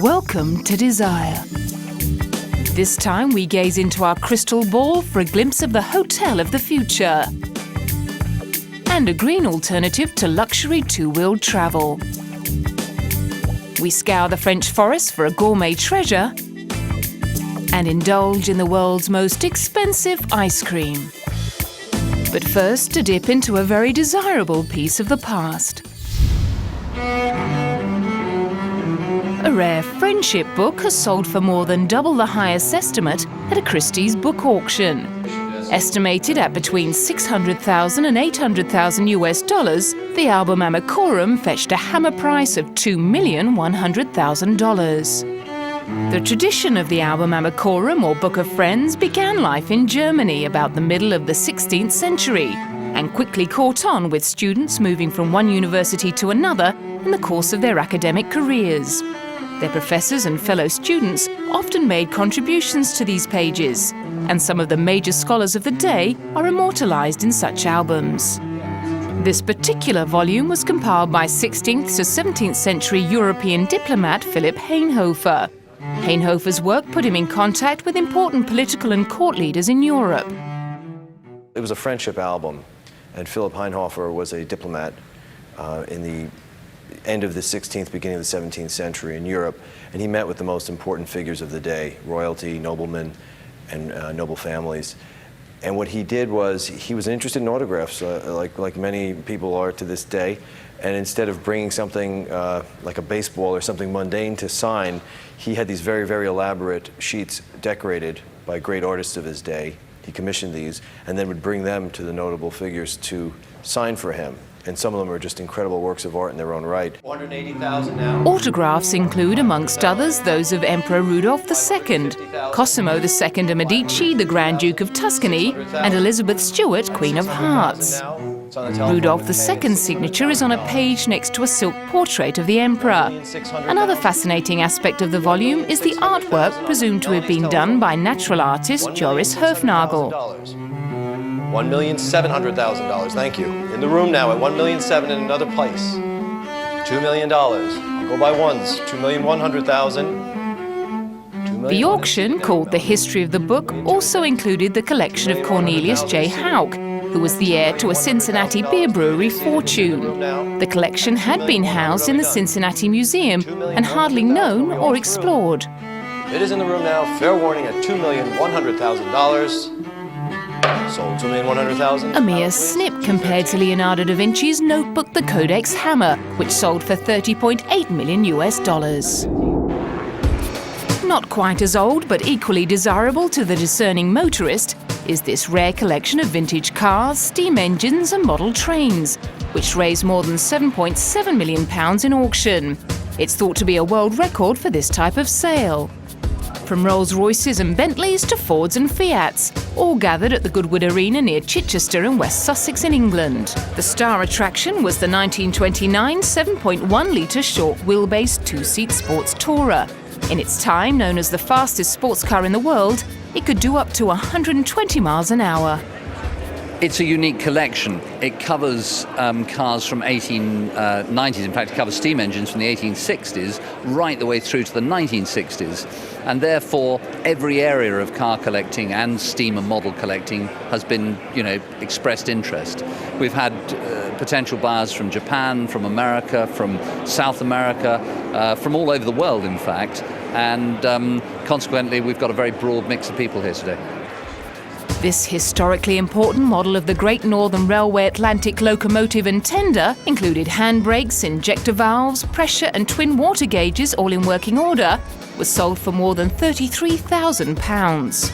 Welcome to Desire. This time we gaze into our crystal ball for a glimpse of the hotel of the future and a green alternative to luxury two-wheeled travel. We scour the French forest for a gourmet treasure and indulge in the world's most expensive ice cream. But first, to dip into a very desirable piece of the past. A rare friendship book has sold for more than double the highest estimate at a Christie's book auction. Estimated at between $600,000 and $800,000, the album Amacorum fetched a hammer price of $2,100,000. The tradition of the album Amacorum, or Book of Friends, began life in Germany about the middle of the 16th century and quickly caught on with students moving from one university to another in the course of their academic careers. Their professors and fellow students often made contributions to these pages, and some of the major scholars of the day are immortalized in such albums. This particular volume was compiled by 16th to 17th century European diplomat Philipp Hainhofer. Hainhofer's work put him in contact with important political and court leaders in Europe. It was a friendship album, and Philipp Hainhofer was a diplomat in the end of the 16th, beginning of the 17th century in Europe, and he met with the most important figures of the day, royalty, noblemen, and noble families. And what he did was, he was interested in autographs, like many people are to this day, and instead of bringing something like a baseball or something mundane to sign, he had these very, very elaborate sheets decorated by great artists of his day. He commissioned these, and then would bring them to the notable figures to sign for him. And some of them are just incredible works of art in their own right. 480,000 now. Autographs include, amongst others, those of Emperor Rudolph II, Cosimo II de' Medici, the Grand Duke of Tuscany, and Elizabeth Stuart, Queen of Hearts. Rudolph II's signature is on a page next to a silk portrait of the emperor. Another fascinating aspect of the volume is the artwork presumed to have been done by natural artist Joris Hofnagel. $1,700,000, thank you. In the room now at $1,700,000 in another place. $2 million. I'll go by ones. $2,100,000. The auction, called The History of the Book, also included the collection of Cornelius J. Hauck, who was the heir to a Cincinnati beer brewery fortune. The collection had been housed in the Cincinnati Museum and hardly known or explored. It is in the room now. Fair warning at $2,100,000. Sold $2,100,000. A mere snip compared to Leonardo da Vinci's notebook The Codex Hammer, which sold for $30.8 million. Not quite as old, but equally desirable to the discerning motorist, is this rare collection of vintage cars, steam engines and model trains, which raised more than £7.7 million in auction. It's thought to be a world record for this type of sale. From Rolls-Royces and Bentleys to Fords and Fiats, all gathered at the Goodwood Arena near Chichester in West Sussex in England. The star attraction was the 1929 7.1-litre short wheelbase two-seat sports tourer. In its time, known as the fastest sports car in the world, it could do up to 120 miles an hour. It's a unique collection. It covers cars from 1890s. In fact, it covers steam engines from the 1860s right the way through to the 1960s. And therefore, every area of car collecting and steam and model collecting has been, expressed interest. We've had potential buyers from Japan, from America, from South America, from all over the world, in fact. And consequently, we've got a very broad mix of people here today. This historically important model of the Great Northern Railway Atlantic locomotive and tender included handbrakes, injector valves, pressure and twin water gauges, all in working order, was sold for more than £33,000.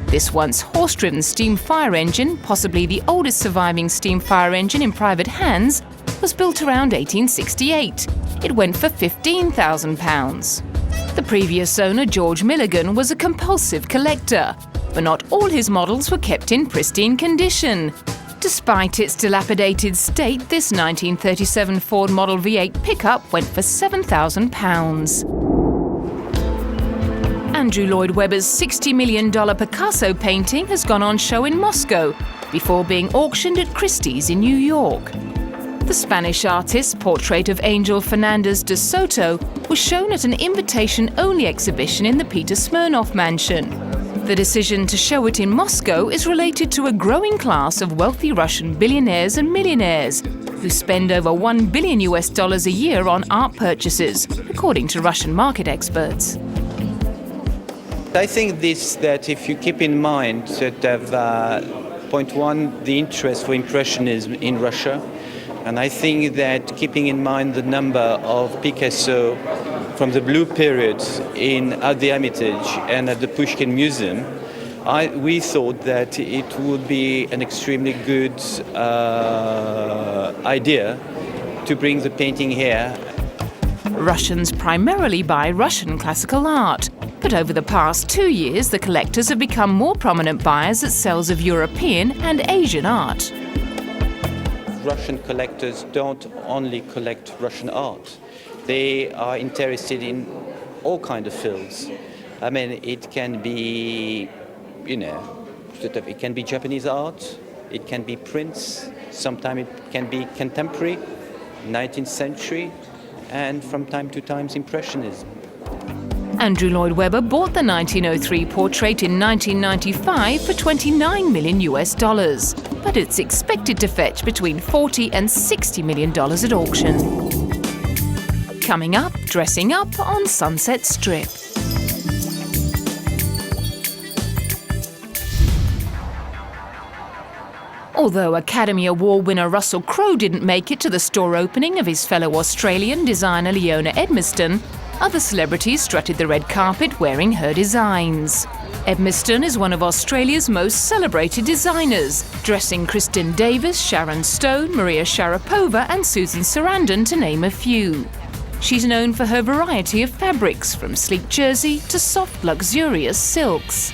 This once horse-driven steam fire engine, possibly the oldest surviving steam fire engine in private hands, was built around 1868. It went for £15,000. The previous owner, George Milligan, was a compulsive collector, but not all his models were kept in pristine condition. Despite its dilapidated state, this 1937 Ford Model V8 pickup went for £7,000. Andrew Lloyd Webber's $60 million Picasso painting has gone on show in Moscow before being auctioned at Christie's in New York. The Spanish artist's portrait of Angel Fernandez de Soto was shown at an invitation-only exhibition in the Peter Smirnoff mansion. The decision to show it in Moscow is related to a growing class of wealthy Russian billionaires and millionaires who spend over $1 billion a year on art purchases, according to Russian market experts. I think that if you keep in mind that point one, the interest for Impressionism in Russia, and I think that keeping in mind the number of Picasso from the Blue Period at the Hermitage and at the Pushkin Museum, we thought that it would be an extremely good idea to bring the painting here. Russians primarily buy Russian classical art, but over the past 2 years, the collectors have become more prominent buyers at sales of European and Asian art. Russian collectors don't only collect Russian art. They are interested in all kinds of fields. I mean, it can be, it can be Japanese art, it can be prints, sometimes it can be contemporary, 19th century, and from time to time, Impressionism. Andrew Lloyd Webber bought the 1903 portrait in 1995 for $29 million, but it's expected to fetch between $40 and $60 million at auction. Coming up, dressing up on Sunset Strip. Although Academy Award winner Russell Crowe didn't make it to the store opening of his fellow Australian designer Leona Edmiston, other celebrities strutted the red carpet wearing her designs. Edmiston is one of Australia's most celebrated designers, dressing Kristin Davis, Sharon Stone, Maria Sharapova and Susan Sarandon, to name a few. She's known for her variety of fabrics, from sleek jersey to soft, luxurious silks.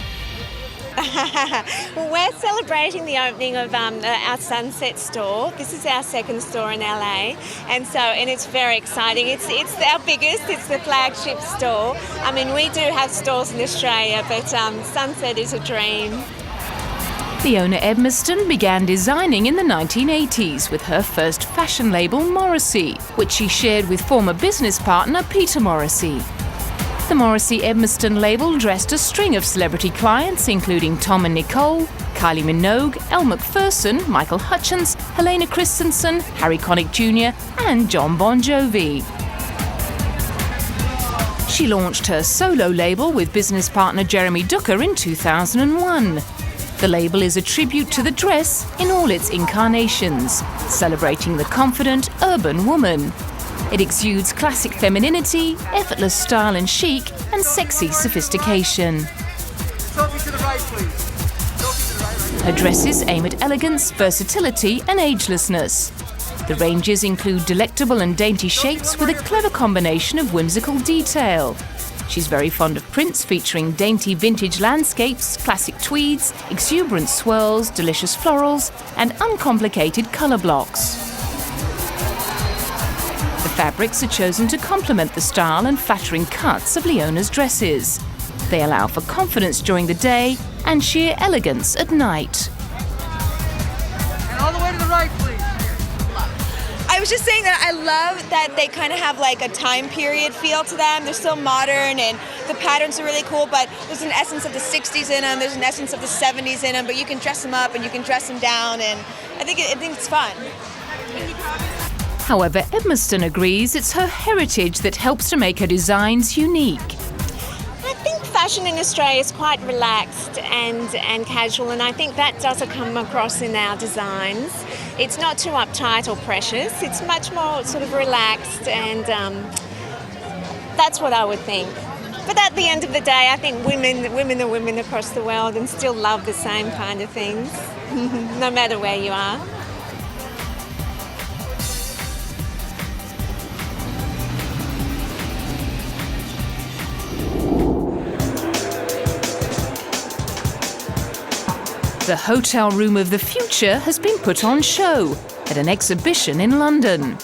Well, we're celebrating the opening of our Sunset store. This is our second store in LA, and it's very exciting. It's our biggest. It's the flagship store. I mean, we do have stores in Australia, but Sunset is a dream. Leona Edmiston began designing in the 1980s with her first fashion label, Morrissey, which she shared with former business partner Peter Morrissey. The Morrissey Edmiston label dressed a string of celebrity clients, including Tom and Nicole, Kylie Minogue, Elle Macpherson, Michael Hutchence, Helena Christensen, Harry Connick Jr. and John Bon Jovi. She launched her solo label with business partner Jeremy Ducker in 2001. The label is a tribute to the dress in all its incarnations, celebrating the confident urban woman. It exudes classic femininity, effortless style and chic, and sexy sophistication. Her dresses aim at elegance, versatility, and agelessness. The ranges include delectable and dainty shapes with a clever combination of whimsical detail. She's very fond of prints featuring dainty vintage landscapes, classic tweeds, exuberant swirls, delicious florals, and uncomplicated colour blocks. The fabrics are chosen to complement the style and flattering cuts of Leona's dresses. They allow for confidence during the day and sheer elegance at night. And all the way to the right, please. I was just saying that I love that they kind of have like a time period feel to them. They're still modern and the patterns are really cool, but there's an essence of the 60s in them, there's an essence of the 70s in them, but you can dress them up and you can dress them down, and I think it's fun. However, Edmiston agrees it's her heritage that helps to make her designs unique. I think fashion in Australia is quite relaxed and casual, and I think that does come across in our designs. It's not too uptight or precious, it's much more sort of relaxed, and that's what I would think. But at the end of the day, I think women are women across the world and still love the same kind of things, no matter where you are. The hotel room of the future has been put on show at an exhibition in London.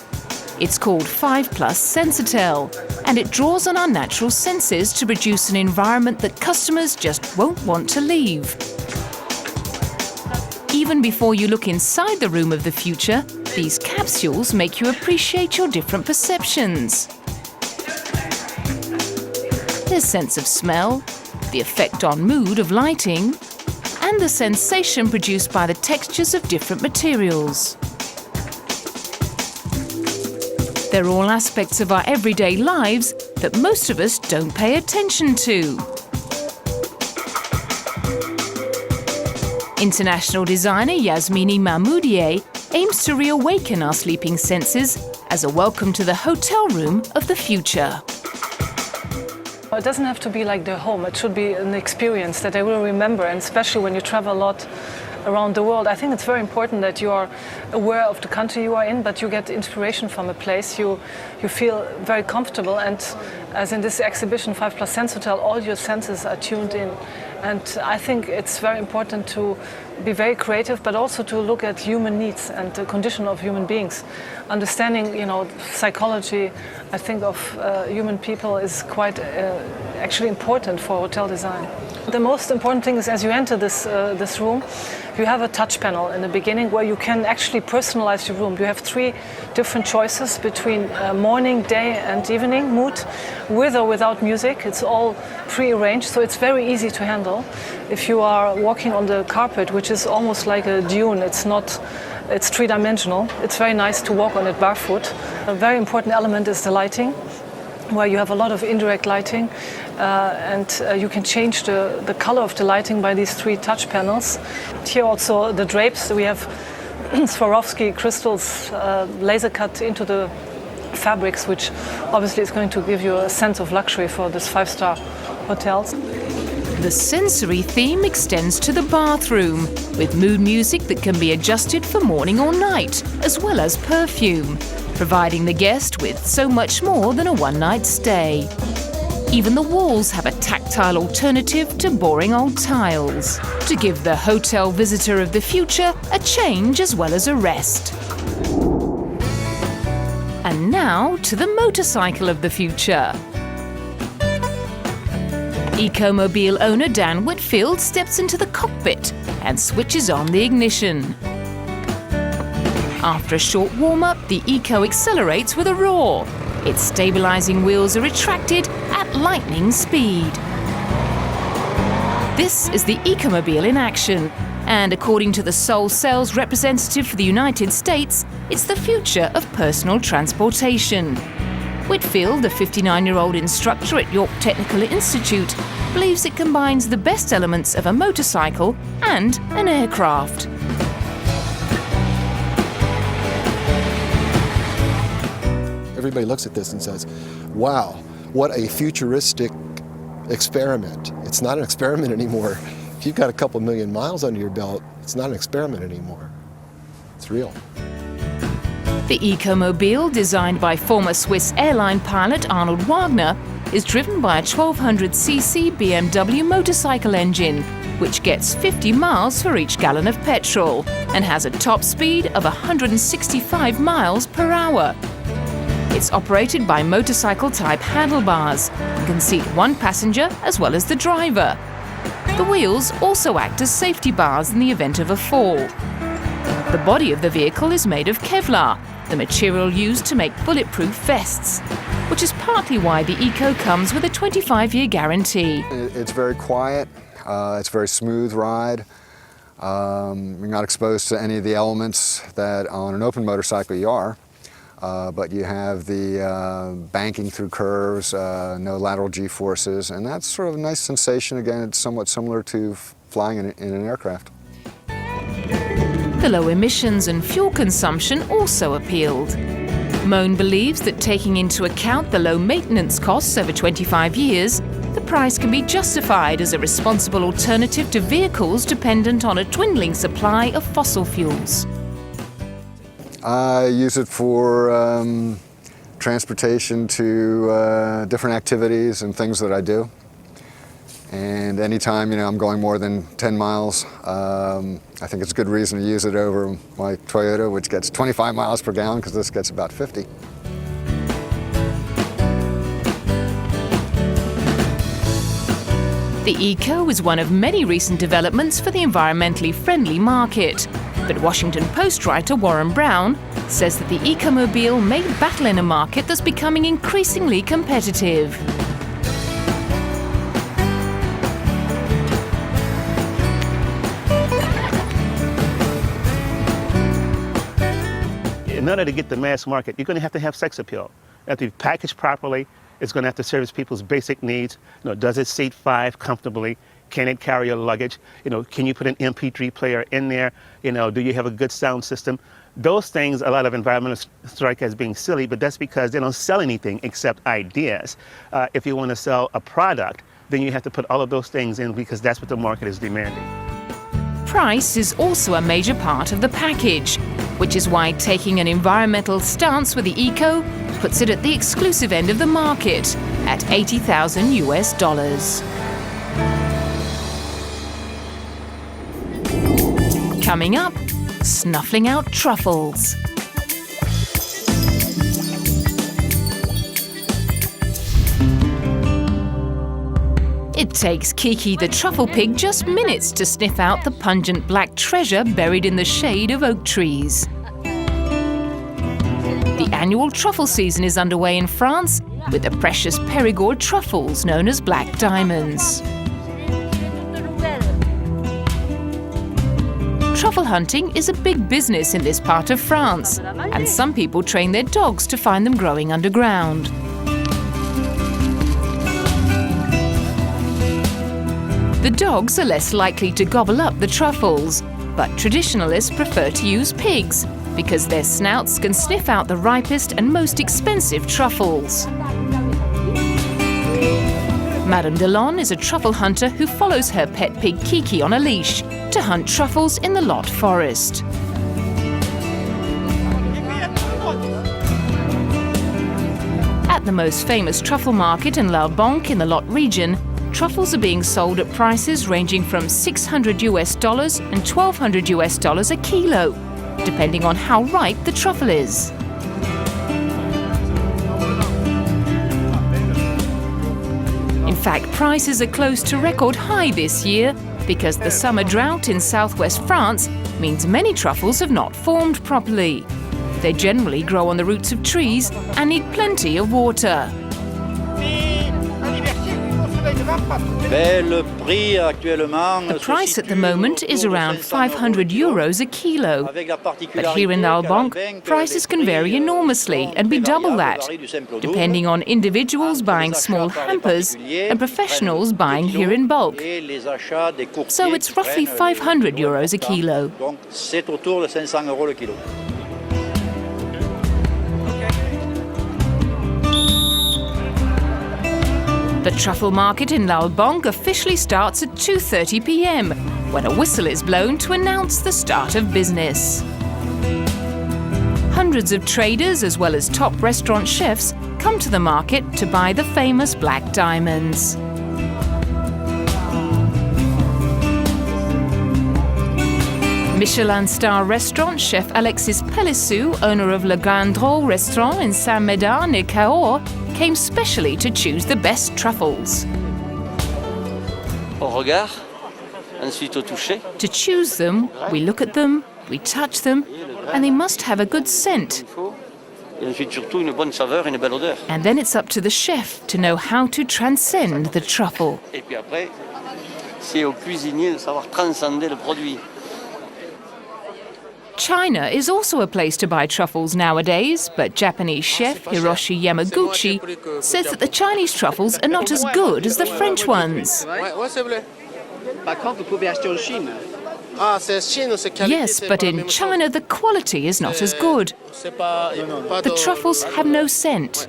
It's called 5+ Sensitel, and it draws on our natural senses to produce an environment that customers just won't want to leave. Even before you look inside the room of the future, These capsules make you appreciate your different perceptions. There's sense of smell, the effect on mood of lighting, and the sensation produced by the textures of different materials. They're all aspects of our everyday lives that most of us don't pay attention to. International designer Yasmini Mahmoudieh aims to reawaken our sleeping senses as a welcome to the hotel room of the future. It doesn't have to be like their home. It should be an experience that they will remember, and especially when you travel a lot around the world. I think it's very important that you are aware of the country you are in, but you get inspiration from a place. You feel very comfortable, and as in this exhibition 5+ Sense Hotel, all your senses are tuned in. And I think it's very important to be very creative, but also to look at human needs and the condition of human beings. Understanding, psychology, I think, of human people is quite actually important for hotel design. The most important thing is, as you enter this room, you have a touch panel in the beginning where you can actually personalize your room. You have 3 different choices between morning, day and evening mood, with or without music. It's all pre-arranged, so it's very easy to handle. If you are walking on the carpet, which is almost like a dune, it's 3-dimensional. It's very nice to walk on it barefoot. A very important element is the lighting, where you have a lot of indirect lighting, and you can change the color of the lighting by these 3 touch panels. Here also the drapes, we have Swarovski crystals laser cut into the fabrics, which obviously is going to give you a sense of luxury for this 5-star hotels. The sensory theme extends to the bathroom, with mood music that can be adjusted for morning or night, as well as perfume, providing the guest with so much more than a one-night stay. Even the walls have a tactile alternative to boring old tiles, to give the hotel visitor of the future a change as well as a rest. And now to the motorcycle of the future. Ecomobile owner Dan Whitfield steps into the cockpit and switches on the ignition. After a short warm-up, the Eco accelerates with a roar. Its stabilizing wheels are retracted at lightning speed. This is the Ecomobile in action, and according to the sole sales representative for the United States, it's the future of personal transportation. Whitfield, a 59-year-old instructor at York Technical Institute, believes it combines the best elements of a motorcycle and an aircraft. Everybody looks at this and says, wow, what a futuristic experiment. It's not an experiment anymore. If you've got a couple million miles under your belt, it's not an experiment anymore. It's real. The Ecomobile, designed by former Swiss airline pilot Arnold Wagner, is driven by a 1200cc BMW motorcycle engine, which gets 50 miles for each gallon of petrol and has a top speed of 165 miles per hour. It's operated by motorcycle-type handlebars and can seat 1 passenger as well as the driver. The wheels also act as safety bars in the event of a fall. The body of the vehicle is made of Kevlar, the material used to make bulletproof vests, which is partly why the Eco comes with a 25-year guarantee. It's very quiet, it's a very smooth ride. You're not exposed to any of the elements that on an open motorcycle you are, but you have the banking through curves, no lateral G-forces, and that's sort of a nice sensation. Again, it's somewhat similar to flying in an aircraft. The low emissions and fuel consumption also appealed. Mohn believes that taking into account the low maintenance costs over 25 years, the price can be justified as a responsible alternative to vehicles dependent on a dwindling supply of fossil fuels. I use it for transportation to different activities and things that I do. And anytime, I'm going more than 10 miles, I think it's a good reason to use it over my Toyota, which gets 25 miles per gallon, because this gets about 50. The Eco is one of many recent developments for the environmentally friendly market. But Washington Post writer Warren Brown says that the ecomobile may battle in a market that's becoming increasingly competitive. In order to get the mass market, you're going to have sex appeal. It has to be packaged properly. It's going to have to service people's basic needs. Does it seat 5 comfortably? Can it carry your luggage? Can you put an MP3 player in there? Do you have a good sound system? Those things, a lot of environmentalists strike as being silly, but that's because they don't sell anything except ideas. If you want to sell a product, then you have to put all of those things in because that's what the market is demanding. Price is also a major part of the package, which is why taking an environmental stance with the Eco puts it at the exclusive end of the market at $80,000 US. Coming up, snuffling out truffles. It takes Kiki the truffle pig just minutes to sniff out the pungent black treasure buried in the shade of oak trees. The annual truffle season is underway in France with the precious Périgord truffles known as black diamonds. Truffle hunting is a big business in this part of France, and some people train their dogs to find them growing underground. The dogs are less likely to gobble up the truffles, but traditionalists prefer to use pigs because their snouts can sniff out the ripest and most expensive truffles. Madame Delon is a truffle hunter who follows her pet pig Kiki on a leash to hunt truffles in the Lot forest. At the most famous truffle market in La Banque in the Lot region, truffles are being sold at prices ranging from $600 US and $1,200 US a kilo, depending on how ripe the truffle is. In fact, prices are close to record high this year because the summer drought in southwest France means many truffles have not formed properly. They generally grow on the roots of trees and need plenty of water. The price at the moment is around €500 a kilo, but here in La Banque, prices can vary enormously and be double that, depending on individuals buying small hampers and professionals buying here in bulk. So it's roughly €500 a kilo. The truffle market in La Banque officially starts at 2:30 p.m, when a whistle is blown to announce the start of business. Hundreds of traders, as well as top restaurant chefs, come to the market to buy the famous black diamonds. Michelin star restaurant chef Alexis Pellissou, owner of Le Gandreau restaurant in Saint-Médard near Cahors, came specially to choose the best truffles. To choose them, we look at them, we touch them, and they must have a good scent. And then it's up to the chef to know how to transcend the truffle. China is also a place to buy truffles nowadays, but Japanese chef Hiroshi Yamaguchi says that the Chinese truffles are not as good as the French ones. Yes, but in China the quality is not as good. The truffles have no scent.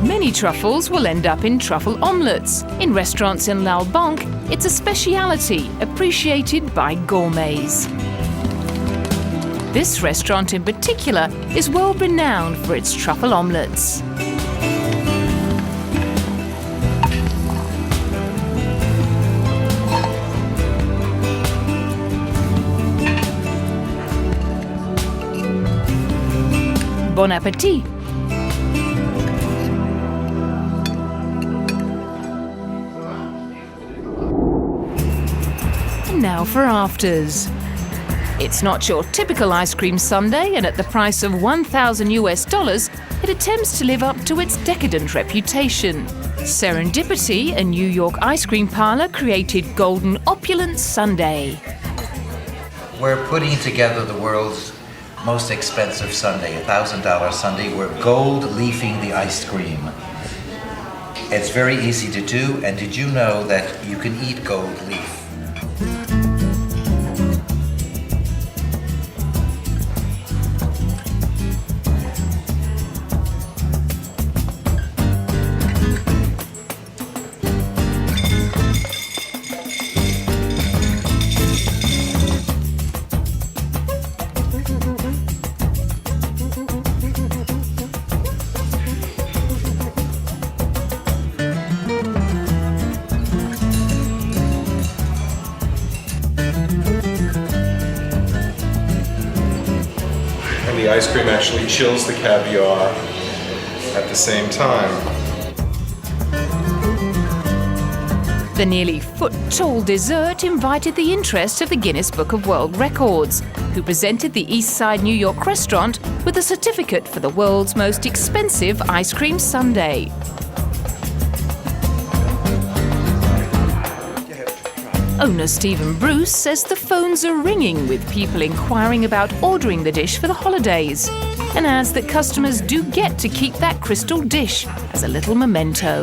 Many truffles will end up in truffle omelettes. In restaurants in La Banque, it's a speciality appreciated by gourmets. This restaurant in particular is world renowned for its truffle omelettes. Bon appétit! now for afters. It's not your typical ice cream sundae, and at the price of $1,000, it attempts to live up to its decadent reputation. Serendipity, a New York ice cream parlor, created Golden Opulence Sundae. We're putting together the world's most expensive sundae, $1,000 sundae. We're gold leafing the ice cream. It's very easy to do, and did you know that you can eat gold leaf? The ice cream actually chills the caviar at the same time. The nearly foot-tall dessert invited the interest of the Guinness Book of World Records, who presented the East Side New York restaurant with a certificate for the world's most expensive ice cream sundae. Owner Stephen Bruce says the phones are ringing with people inquiring about ordering the dish for the holidays, and adds that customers do get to keep that crystal dish as a little memento.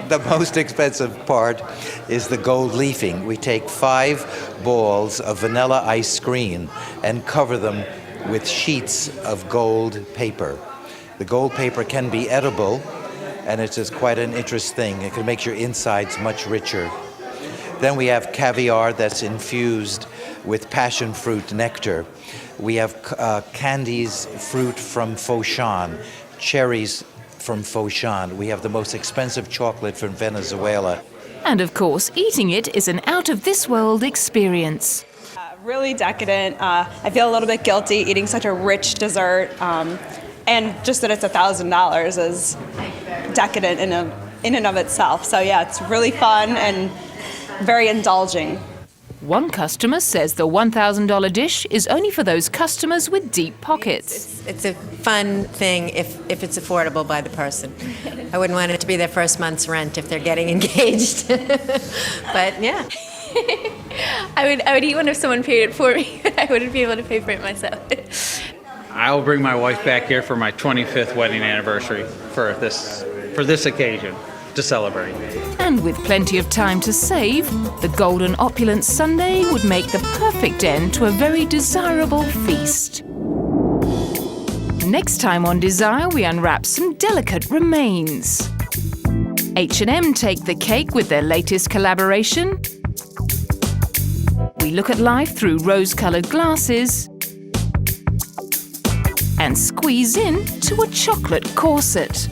The most expensive part is the gold leafing. We take 5 balls of vanilla ice cream and cover them with sheets of gold paper. The gold paper can be edible, and it's just quite an interesting thing. It can make your insides much richer. Then we have caviar that's infused with passion fruit nectar. We have candies, fruit from Foshan, cherries from Foshan. We have the most expensive chocolate from Venezuela. And of course, eating it is an out-of-this-world experience. Really decadent. I feel a little bit guilty eating such a rich dessert, and just that it's $1,000 is decadent in and of itself. So yeah, it's really fun and very indulging. One customer says the $1,000 dish is only for those customers with deep pockets. It's a fun thing if it's affordable by the person. I wouldn't want it to be their first month's rent if they're getting engaged. But yeah. I would eat one if someone paid it for me. I wouldn't be able to pay for it myself. I'll bring my wife back here for my 25th wedding anniversary for this occasion to celebrate. And with plenty of time to save, the Golden Opulence Sundae would make the perfect end to a very desirable feast. Next time on Desire, we unwrap some delicate remains. H&M take the cake with their latest collaboration. We look at life through rose-coloured glasses and squeeze in to a chocolate corset.